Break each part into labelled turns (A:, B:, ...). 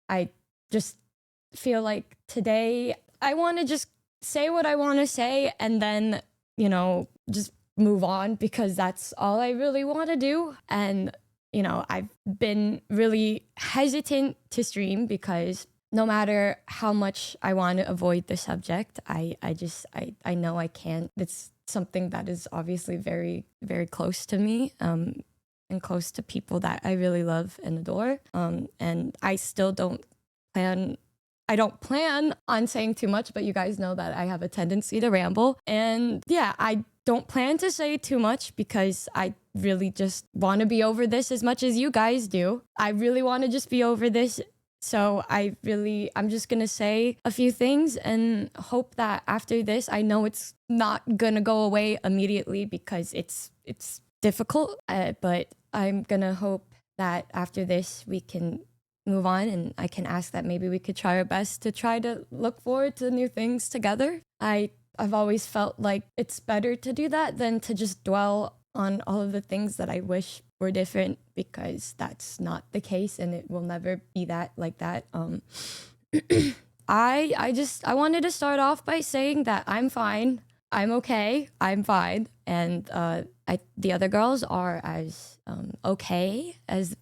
A: I just feel like today I want to just say what I want to say and then, just move on because that's all I really want to do. And, I've been really hesitant to stream because no matter how much I want to avoid the subject, I know I can't. It's something that is obviously very, very close to me. And close to people that I really love and adore. And I still I don't plan on saying too much, but you guys know that I have a tendency to ramble. And yeah, I don't plan to say too much because I really just want to be over this as much as you guys do. I really want to just be over this. So I'm just going to say a few things and hope that after this, I know it's not going to go away immediately because it's difficult, but I'm gonna hope that after this we can move on and I can ask that maybe we could try our best to try to look forward to new things together. I've always felt like it's better to do that than to just dwell on all of the things that I wish were different because that's not the case and it will never be that like that. I wanted to start off by saying that I'm fine. I'm okay. I'm fine. And the other girls are as okay as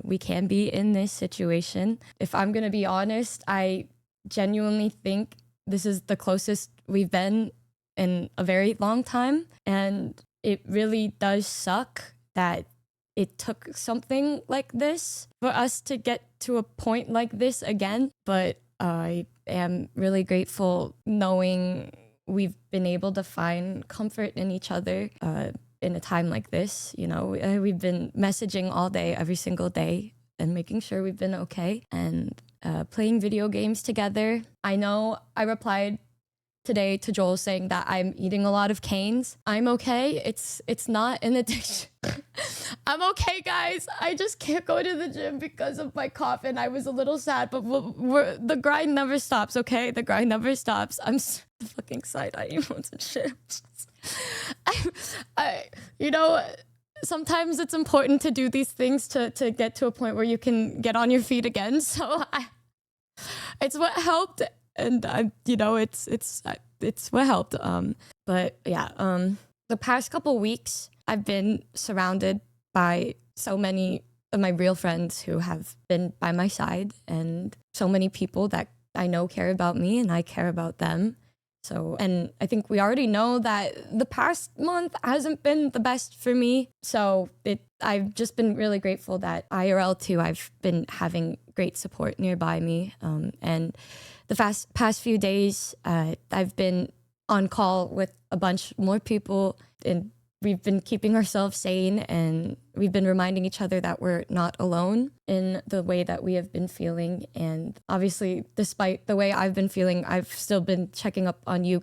A: we can be in this situation. If I'm gonna be honest, I genuinely think this is the closest we've been in a very long time, and it really does suck that it took something like this for us to get to a point like this again. But I am really grateful knowing we've been able to find comfort in each other in a time like this. We've been messaging all day, every single day, and making sure we've been okay and playing video games together. I know I replied today to Joel saying that I'm eating a lot of canes. I'm okay. It's not an addiction. I'm okay, guys. I just can't go to the gym because of my cough, and I was a little sad, but the grind never stops, okay? The grind never stops. I'm fucking side-eye emotes and shit. Sometimes it's important to do these things to get to a point where you can get on your feet again. So it's what helped, and it's what helped. But yeah, the past couple weeks I've been surrounded by so many of my real friends who have been by my side, and so many people that I know care about me and I care about them. So, and I think we already know that the past month hasn't been the best for me. So I've just been really grateful that IRL too, I've been having great support nearby me. And the past few days, I've been on call with a bunch more people, and we've been keeping ourselves sane, and we've been reminding each other that we're not alone in the way that we have been feeling. And obviously, despite the way I've been feeling, I've still been checking up on you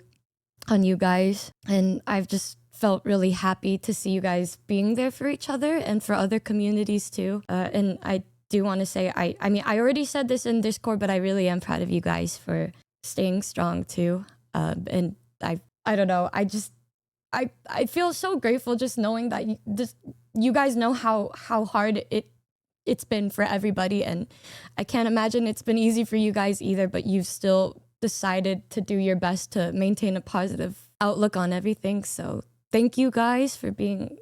A: guys. And I've just felt really happy to see you guys being there for each other and for other communities too. And I do want to say, I mean, I already said this in Discord, but I really am proud of you guys for staying strong too. And I don't know, I feel so grateful just knowing that you guys know how hard it's been for everybody, and I can't imagine it's been easy for you guys either, but you've still decided to do your best to maintain a positive outlook on everything. So thank you guys for being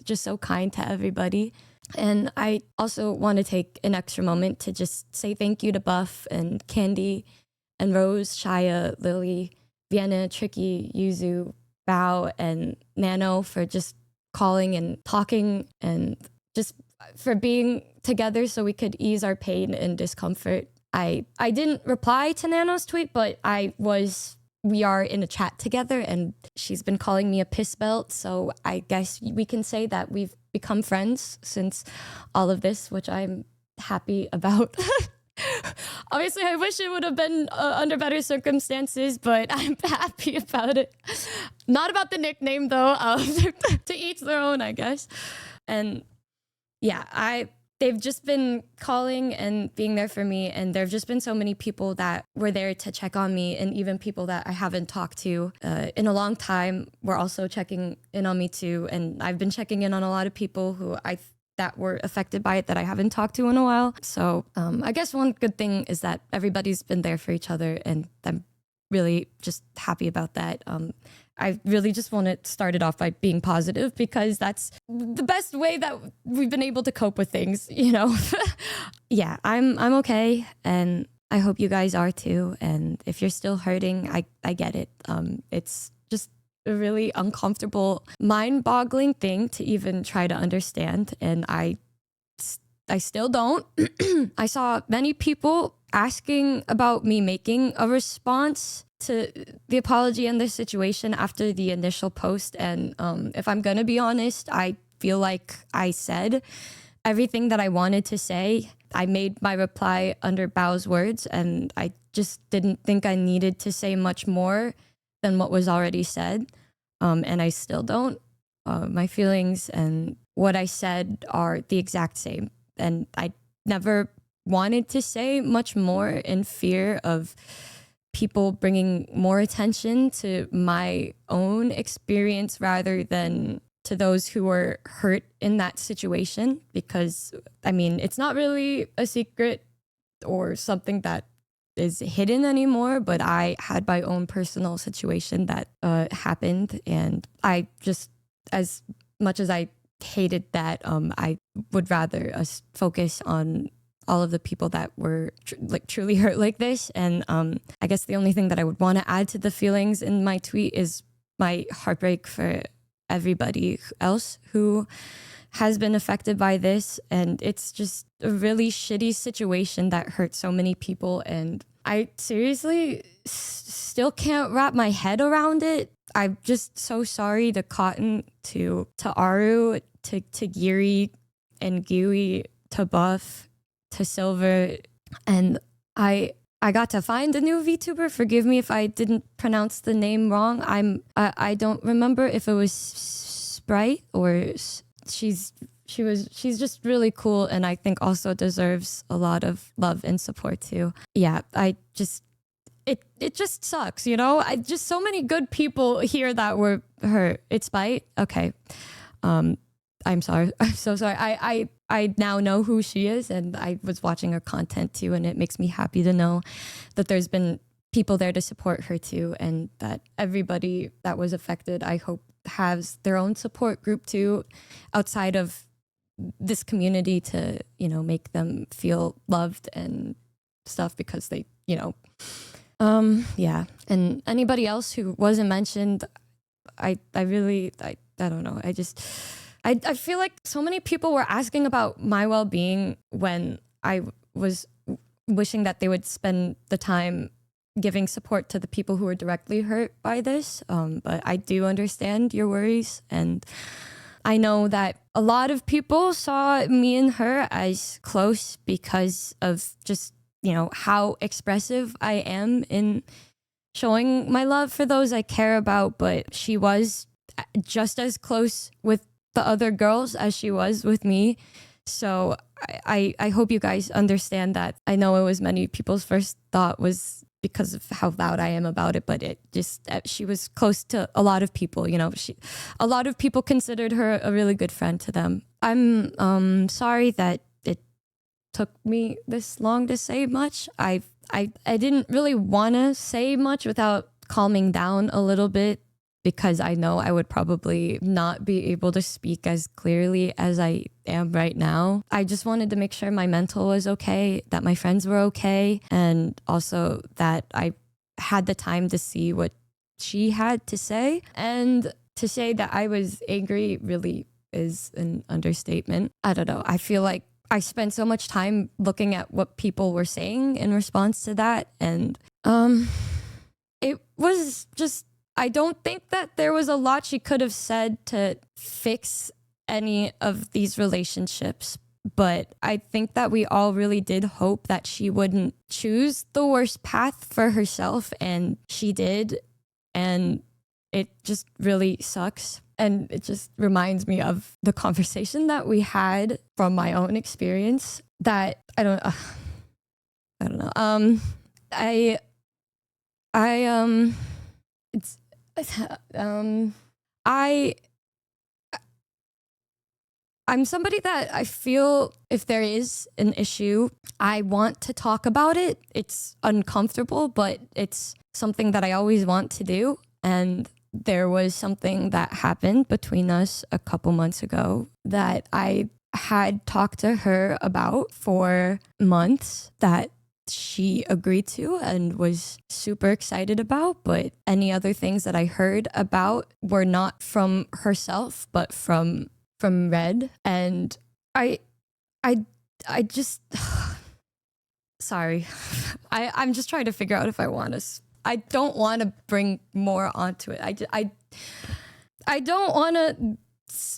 A: just so kind to everybody. And I also want to take an extra moment to just say thank you to Buff and Candy and Rose, Shia, Lily, Vienna, Tricky, Yuzu, Bao, and Nano for just calling and talking and just for being together so we could ease our pain and discomfort. I didn't reply to Nano's tweet, but we are in a chat together, and she's been calling me a piss belt. So I guess we can say that we've become friends since all of this, which I'm happy about. Obviously, I wish it would have been under better circumstances, but I'm happy about it. Not about the nickname, though. To each their own, I guess. And yeah, they've just been calling and being there for me, and there have just been so many people that were there to check on me, and even people that I haven't talked to in a long time were also checking in on me too. And I've been checking in on a lot of people who I that were affected by it that I haven't talked to in a while. So I guess one good thing is that everybody's been there for each other, and I'm really just happy about that. I really just want to start it off by being positive, because that's the best way that we've been able to cope with things, you know. Yeah, I'm okay, and I hope you guys are too. And if you're still hurting, I get it. It's just a really uncomfortable, mind-boggling thing to even try to understand, and I still don't. I saw many people asking about me making a response to the apology and the situation after the initial post. And if I'm going to be honest, I feel like I said everything that I wanted to say. I made my reply under Bao's words, and I just didn't think I needed to say much more than what was already said. And I still don't. My feelings and what I said are the exact same. And I never wanted to say much more in fear of people bringing more attention to my own experience rather than to those who were hurt in that situation. Because, I mean, it's not really a secret or something that is hidden anymore, but I had my own personal situation that happened. And I just, as much as I hated that, I would rather us focus on all of the people that were truly hurt like this. And I guess the only thing that I would want to add to the feelings in my tweet is my heartbreak for everybody else who has been affected by this. And it's just a really shitty situation that hurts so many people. And I seriously still can't wrap my head around it. I'm just so sorry to Cotton, to Aru, to Giri and Gui, to Buff, to Silver. And I got to find a new VTuber. Forgive me if I didn't pronounce the name wrong. I don't remember if it was Sprite or she's just really cool, and I think also deserves a lot of love and support too. Yeah, it just sucks, you know? I just so many good people here that were hurt. It's Spite? Okay. I'm sorry. I'm so sorry. I now know who she is, and I was watching her content too, and it makes me happy to know that there's been people there to support her too, and that everybody that was affected, I hope, has their own support group too, outside of this community, to, you know, make them feel loved and stuff, because they, you know, yeah. And anybody else who wasn't mentioned, I don't know. I feel like so many people were asking about my well-being when I was wishing that they would spend the time giving support to the people who were directly hurt by this. But I do understand your worries, and I know that a lot of people saw me and her as close because of just, you know, how expressive I am in showing my love for those I care about. But she was just as close with the other girls as she was with me. So I hope you guys understand that. I know it was many people's first thought was because of how loud I am about it, but it just, she was close to a lot of people, you know. A lot of people considered her a really good friend to them. I'm sorry that it took me this long to say much. I didn't really want to say much without calming down a little bit, because I know I would probably not be able to speak as clearly as I am right now. I just wanted to make sure my mental was okay, that my friends were okay, and also that I had the time to see what she had to say. And to say that I was angry really is an understatement. I don't know. I feel like I spent so much time looking at what people were saying in response to that, and it was just, I don't think that there was a lot she could have said to fix any of these relationships. But I think that we all really did hope that she wouldn't choose the worst path for herself, and she did. And it just really sucks. And it just reminds me of the conversation that we had from my own experience, that I don't know. It's I I'm somebody that I feel if there is an issue, I want to talk about it. It's uncomfortable, but it's something that I always want to do. And there was something that happened between us a couple months ago that I had talked to her about for months that she agreed to and was super excited about, but any other things that I heard about were not from herself, but from Red. And I I just sorry. I'm just trying to figure out if I want to I don't want to bring more onto it. I don't want to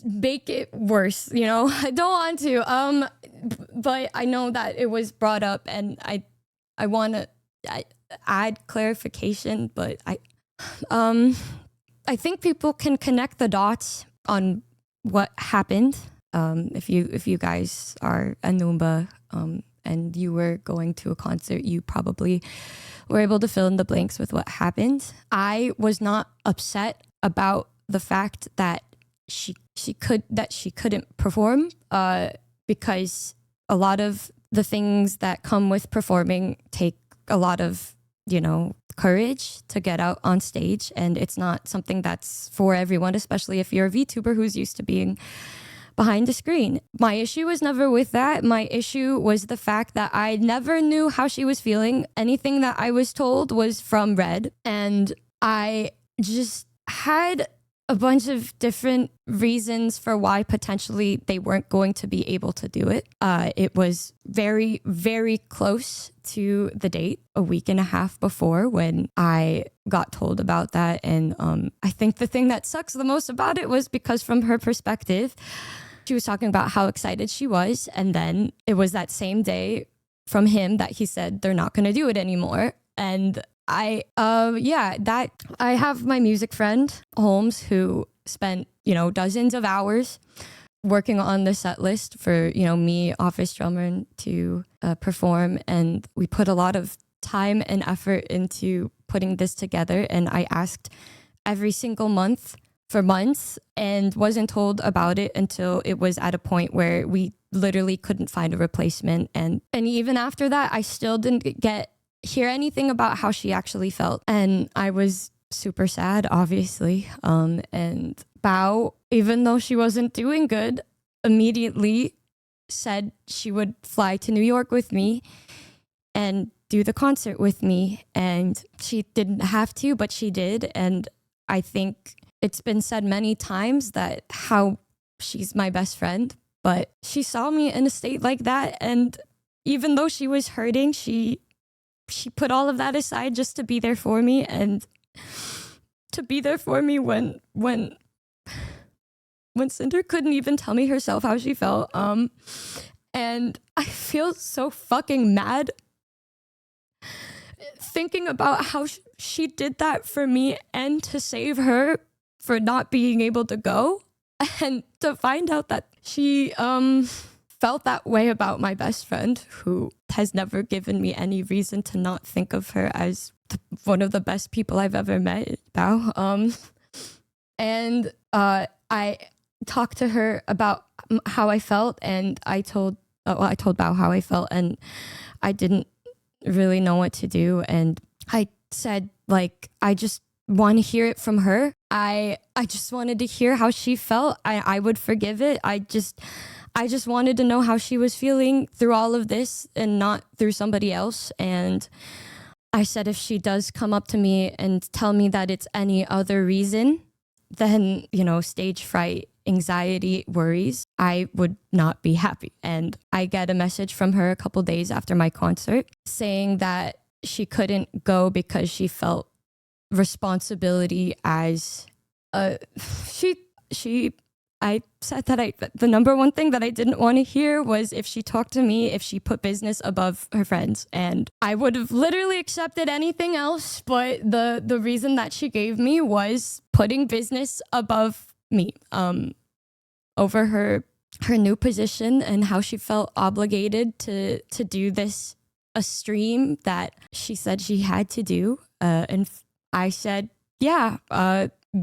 A: make it worse, you know. I don't want to but I know that it was brought up, and I want to add clarification, but I think people can connect the dots on what happened. If you guys are a Numba and you were going to a concert, you probably were able to fill in the blanks with what happened. I was not upset about the fact that she couldn't perform because a lot of the things that come with performing take a lot of, you know, courage to get out on stage, and it's not something that's for everyone, especially if you're a VTuber who's used to being behind the screen. My issue was never with that. My issue was the fact that I never knew how she was feeling. Anything that I was told was from Red, and I just had a bunch of different reasons for why potentially they weren't going to be able to do it. It was very, very close to the date, a week and a half before, when I got told about that. And I think the thing that sucks the most about it was because from her perspective, she was talking about how excited she was. And then it was that same day from him that he said they're not going to do it anymore. And I have my music friend Holmes, who spent, you know, dozens of hours working on the set list for, you know, me, office drummer, to perform, and we put a lot of time and effort into putting this together. And I asked every single month for months and wasn't told about it until it was at a point where we literally couldn't find a replacement. And even after that, I still didn't hear anything about how she actually felt. And I was super sad, obviously. And Bao, even though she wasn't doing good, immediately said she would fly to New York with me and do the concert with me. And she didn't have to, but she did. And I think it's been said many times that how she's my best friend, but she saw me in a state like that. And even though she was hurting, she put all of that aside just to be there for me, and to be there for me when Sinder couldn't even tell me herself how she felt. And I feel so fucking mad thinking about how she did that for me and to save her for not being able to go, and to find out that she felt that way about my best friend, who has never given me any reason to not think of her as one of the best people I've ever met, Bao. And I talked to her about how I felt, and I told Bao how I felt, and I didn't really know what to do. And I said, like, I just want to hear it from her. I just wanted to hear how she felt. I would forgive it. I just wanted to know how she was feeling through all of this and not through somebody else. And I said, if she does come up to me and tell me that it's any other reason than, you know, stage fright, anxiety, worries, I would not be happy. And I get a message from her a couple days after my concert saying that she couldn't go because she felt responsibility as I said that the number one thing that I didn't want to hear was if she talked to me, if she put business above her friends. And I would have literally accepted anything else, but the reason that she gave me was putting business above me, over her new position, and how she felt obligated to do this, a stream that she said she had to do. And I said, yeah,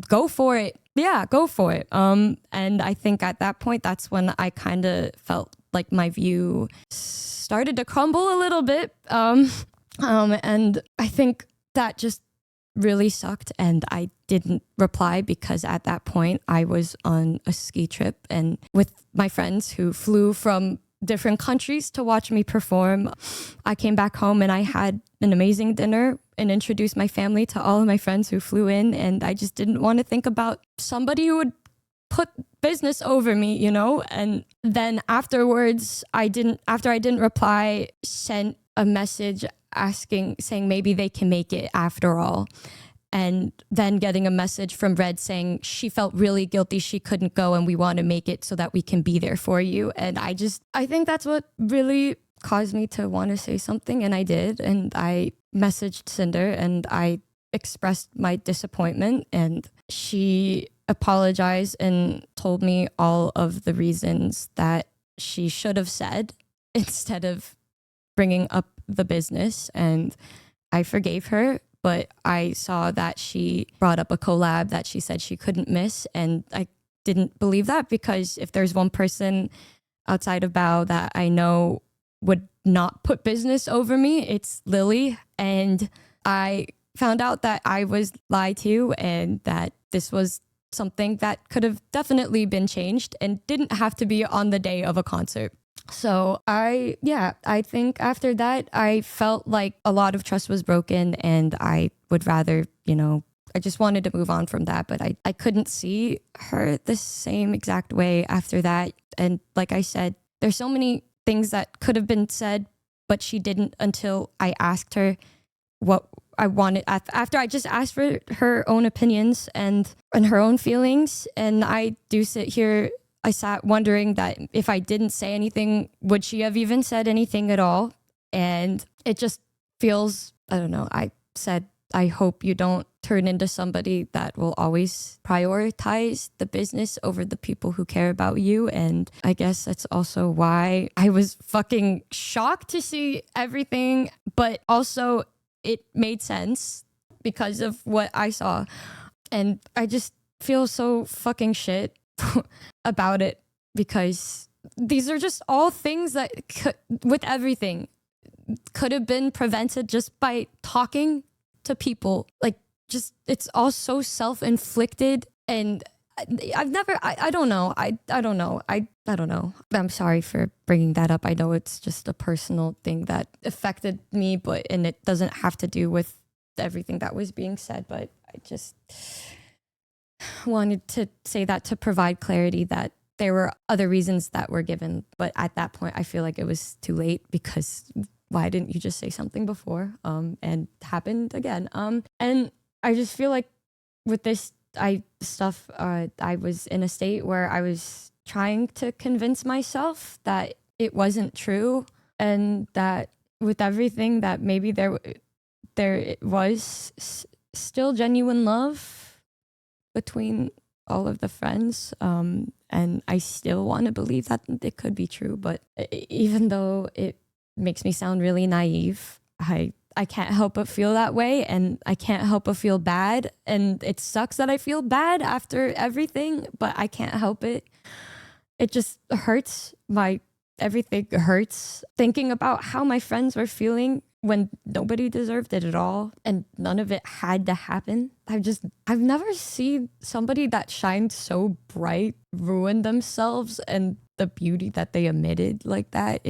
A: go for it. Yeah, go for it. And I think at that point, that's when I kind of felt like my view started to crumble a little bit. And I think that just really sucked, and I didn't reply because at that point I was on a ski trip and with my friends who flew from different countries to watch me perform. I came back home and I had an amazing dinner and introduced my family to all of my friends who flew in, and I just didn't want to think about somebody who would put business over me, you know? And then afterwards, after I didn't reply, sent a message saying maybe they can make it after all. And then getting a message from Red saying she felt really guilty she couldn't go and we want to make it so that we can be there for you. And I think that's what really caused me to want to say something. And I did. And I messaged Sinder and I expressed my disappointment, and she apologized and told me all of the reasons that she should have said instead of bringing up the business. And I forgave her, but I saw that she brought up a collab that she said she couldn't miss, and I didn't believe that, because if there's one person outside of Bao that I know would not put business over me, it's Lily. And I found out that I was lied to and that this was something that could have definitely been changed and didn't have to be on the day of a concert. So I think after that, I felt like a lot of trust was broken, and I would rather, I just wanted to move on from that, but I couldn't see her the same exact way after that. And like I said, there's so many things that could have been said, but she didn't until I asked her what I wanted, after I just asked for her own opinions and her own feelings. And I do sit here, I sat wondering that if I didn't say anything, would she have even said anything at all? And it just feels, I don't know, I said, I hope you don't turn into somebody that will always prioritize the business over the people who care about you. And I guess that's also why I was fucking shocked to see everything, but also it made sense because of what I saw. And I just feel so fucking shit about it, because these are just all things that with everything could have been prevented just by talking to people. Like, just, it's all so self-inflicted. And I don't know. I don't know. I'm sorry for bringing that up. I know it's just a personal thing that affected me, and it doesn't have to do with everything that was being said, but I just wanted to say that to provide clarity that there were other reasons that were given. But at that point, I feel like it was too late, because why didn't you just say something before? And happened again. And I just feel like with this I was in a state where I was trying to convince myself that it wasn't true, and that with everything that maybe there was still genuine love between all of the friends. And I still want to believe that it could be true, but even though it makes me sound really naive, I can't help but feel that way, and I can't help but feel bad. And it sucks that I feel bad after everything, but I can't help it. It just hurts. Everything hurts thinking about how my friends were feeling when nobody deserved it at all, and none of it had to happen. I've never seen somebody that shined so bright ruin themselves and the beauty that they emitted like that.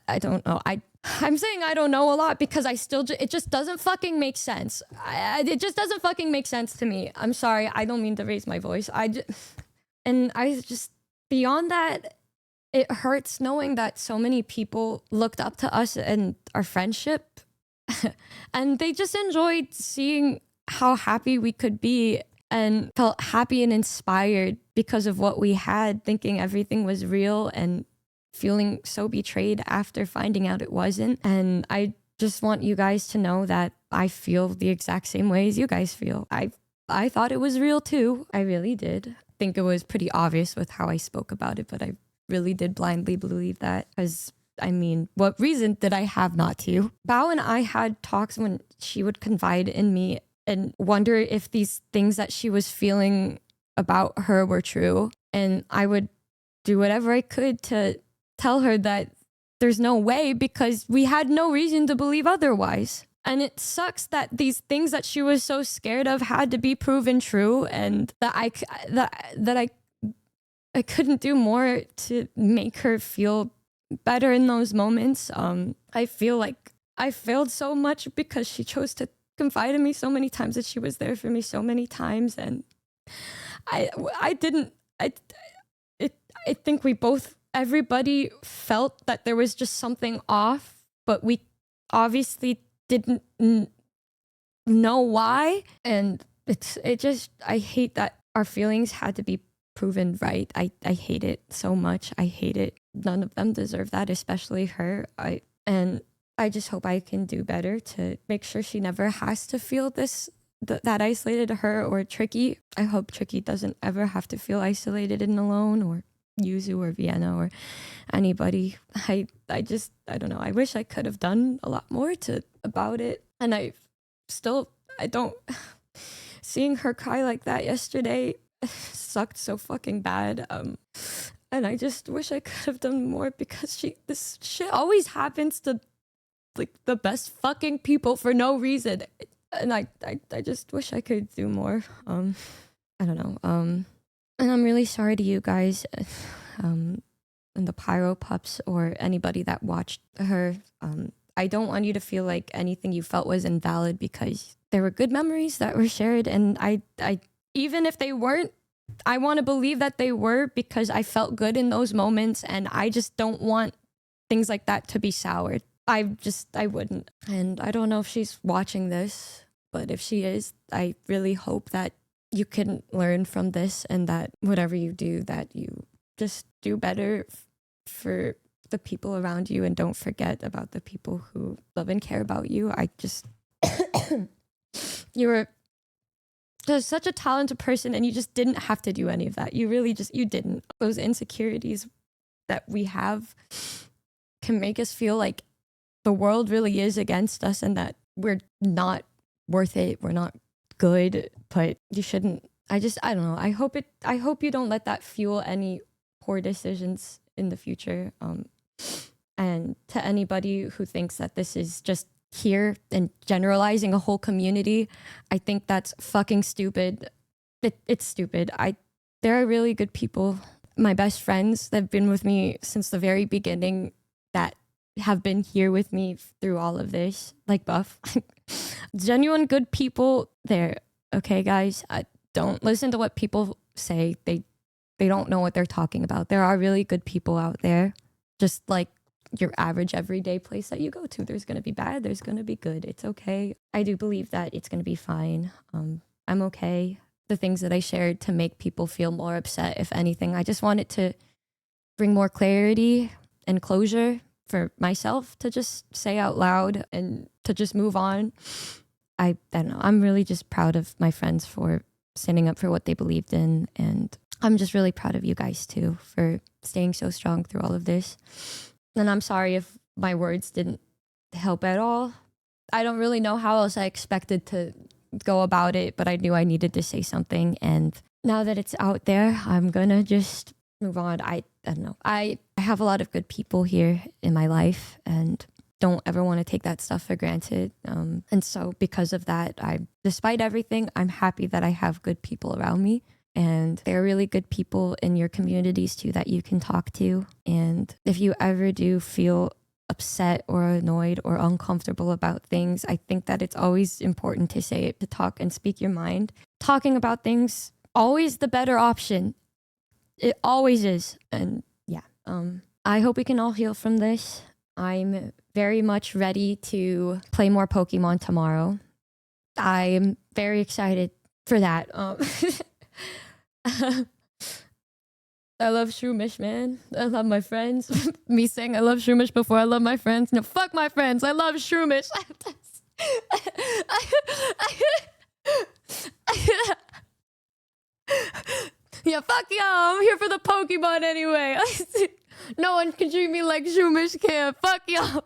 A: I don't know. I'm saying I don't know a lot because it just doesn't fucking make sense. It just doesn't fucking make sense to me. I'm sorry. I don't mean to raise my voice. Beyond that, it hurts knowing that so many people looked up to us and our friendship and they just enjoyed seeing how happy we could be and felt happy and inspired because of what we had, thinking everything was real, and feeling so betrayed after finding out it wasn't. And I just want you guys to know that I feel the exact same way as you guys feel. I thought it was real too. I really did. I think it was pretty obvious with how I spoke about it, but I really did blindly believe that, because what reason did I have not to? Bao and I had talks when she would confide in me and wonder if these things that she was feeling about her were true. And I would do whatever I could to tell her that there's no way, because we had no reason to believe otherwise. And it sucks that these things that she was so scared of had to be proven true, and that I couldn't do more to make her feel better in those moments. I feel like I failed so much because she chose to confide in me so many times, that she was there for me so many times, and I didn't. I think we both, everybody felt that there was just something off, but we obviously didn't know why. And I hate that our feelings had to be proven right. I hate it so much. I hate it. None of them deserve that, especially her. And I just hope I can do better to make sure she never has to feel that isolated, her or Tricky. I hope Tricky doesn't ever have to feel isolated and alone, or Yuzu or Vienna or anybody. I don't know. I wish I could have done a lot more about it. And I don't, seeing her cry like that yesterday sucked so fucking bad. And I just wish I could have done more, because this shit always happens to like the best fucking people for no reason. And I just wish I could do more. I don't know. And I'm really sorry to you guys, and the Pyro Pups, or anybody that watched her. I don't want you to feel like anything you felt was invalid, because there were good memories that were shared, and I even if they weren't, I want to believe that they were, because I felt good in those moments, and I just don't want things like that to be soured. I wouldn't. And I don't know if she's watching this, but if she is, I really hope that you can learn from this, and that whatever you do, that you just do better for the people around you, and don't forget about the people who love and care about you. You were just such a talented person, and you just didn't have to do any of that. You didn't. Those insecurities that we have can make us feel like the world really is against us, and that we're not worth it. We're not good, but you shouldn't. I don't know. I hope you don't let that fuel any poor decisions in the future. And to anybody who thinks that this is just here and generalizing a whole community, I think that's fucking stupid. It's stupid. There are really good people. My best friends that have been with me since the very beginning, that have been here with me through all of this, like Buff. Genuine good people there. Okay, guys, don't listen to what people say. They don't know what they're talking about. There are really good people out there, just like your average everyday place that you go to. There's going to be bad, there's going to be good. It's okay. I do believe that it's going to be fine. I'm okay. The things that I shared to make people feel more upset, if anything, I just wanted to bring more clarity and closure for myself to just say out loud and to just move on. I don't know. I'm really just proud of my friends for standing up for what they believed in. And I'm just really proud of you guys too for staying so strong through all of this. And I'm sorry if my words didn't help at all. I don't really know how else I expected to go about it, but I knew I needed to say something. And now that it's out there, I'm gonna just move on. I don't know. I have a lot of good people here in my life, and don't ever want to take that stuff for granted. And so because of that, despite everything, I'm happy that I have good people around me. And there are really good people in your communities too that you can talk to. And if you ever do feel upset or annoyed or uncomfortable about things, I think that it's always important to say it, to talk and speak your mind. Talking about things, always the better option. It always is. And yeah, I hope we can all heal from this. I'm very much ready to play more Pokemon tomorrow. I'm very excited for that. I love Shroomish, man. I love my friends. Me saying I love Shroomish before I love my friends. No, fuck my friends. I love Shroomish. Yeah, fuck y'all. I'm here for the Pokemon anyway. No one can treat me like Shroomish can. Fuck y'all.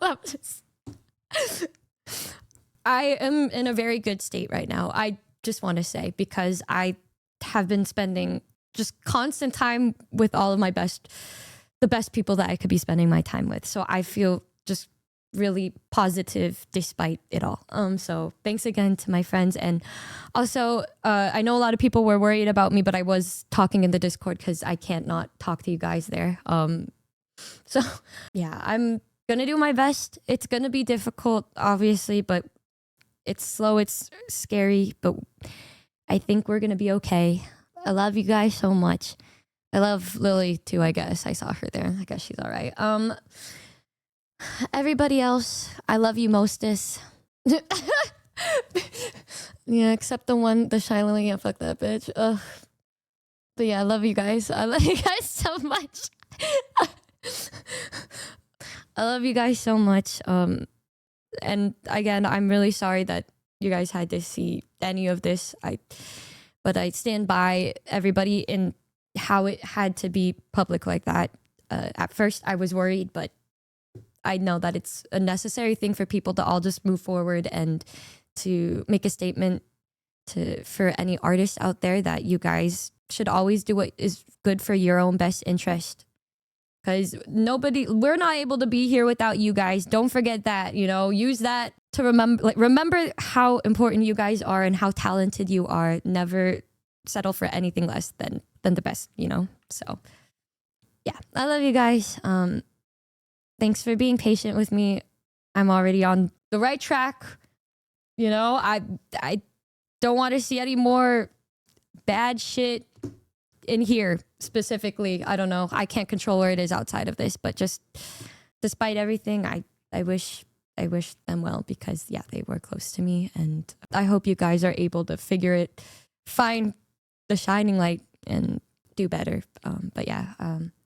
A: I am in a very good state right now. I just want to say, because I have been spending just constant time with all of the best people that I could be spending my time with. So I feel just really positive despite it all. So thanks again to my friends. And also, I know a lot of people were worried about me, but I was talking in the Discord because I can't not talk to you guys there. So yeah, I'm gonna do my best. It's gonna be difficult, obviously, but it's slow, it's scary, but I think we're gonna be okay. I love you guys so much. I love Lily too, I guess. I saw her there. I guess she's all right. Everybody else, I love you mostest. Yeah, except the shy Lily. Yeah, fuck that bitch. Ugh. But yeah, I love you guys. I love you guys so much. I love you guys so much. And again, I'm really sorry that you guys had to see any of this. But I stand by everybody in how it had to be public like that. At first, I was worried, but I know that it's a necessary thing for people to all just move forward and to make a statement for any artists out there that you guys should always do what is good for your own best interest. Because we're not able to be here without you guys. Don't forget that, use that to remember how important you guys are and how talented you are. Never settle for anything less than the best, So yeah, I love you guys. Thanks for being patient with me. I'm already on the right track. I don't want to see any more bad shit in here specifically. I don't know. I can't control where it is outside of this, but just despite everything, I wish them well, because yeah, they were close to me, and I hope you guys are able to find the shining light and do better. But yeah,